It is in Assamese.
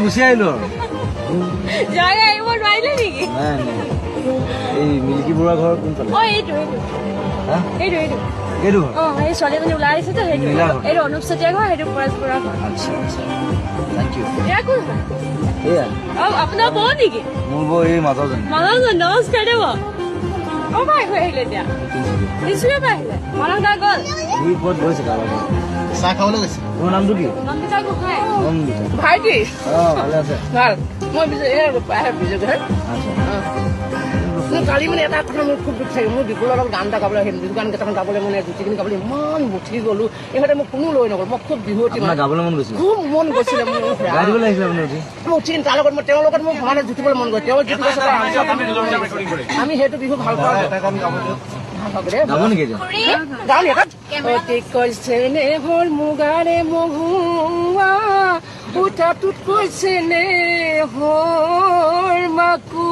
গুচি আহিলো জয় আহিব নোৱাৰিলে নেকি? এই মিল্কী বৰুৱা ঘৰ কোনফালে? এইটো এইটো ঘৰ এই ছোৱালীজনী ওলাই আহিছে যে সেইটো নীলা ঘৰ। এইটো অনুপ চেতিয়া ঘৰ, সেইটো পৰেশ বৰুৱা ঘৰ। আচ্ছা আচ্ছা থেংক ইউ এয়া কোন হয়? এয়া আপোনাৰ বৌ নেকি? মোৰ বৌ এই মাজৰজনী মানুহজন নমস্কাৰ দেৱ। ক'ৰ পৰা আহিলে এতিয়া? নিশ্চয় পৰা আহিলে মানস দা গ'ল সি ক'ত গৈছে কাৰোবাৰ চাহ খাবলৈ গৈছে। তোমাৰ নামটো কি? নন্দিতা গোহাঁই। নন্দিতা। ভাইটি ভালে আছে? ভাল। মই বিজয় কালি মানে এটা কথা মোৰ খুব দুখ থাকে। মোৰ বিপুলৰ লগত গান এটা গাবলৈ আহিম, বিহু গান কেইটামান গাবলৈ মানে গুটিখিনি গাবলৈ ইমান উঠি গ'লো। ইহঁতে মোক কোনো লৈ নগ'ল। মই খুব বিহুৱতী মানে গাবলৈ মন গৈছিল? খুব মন গৈছিলে মোৰ। গাই দিবলৈ আহিছিলে আপুনি উঠি? মই উঠি তাৰ লগত তেওঁৰ লগত মোক মানে জুতিবলৈ মন গ'ল। তেওঁ যিটো কৈছে আমি সেইটো বিহু ভাল পাওঁ। গাব নেকি এতিয়া? গাওঁ নি এটা কৈছে নে হ'ল মুগাৰে মহুৱা উঠাটোত কৈছে নে হ'ল মাকু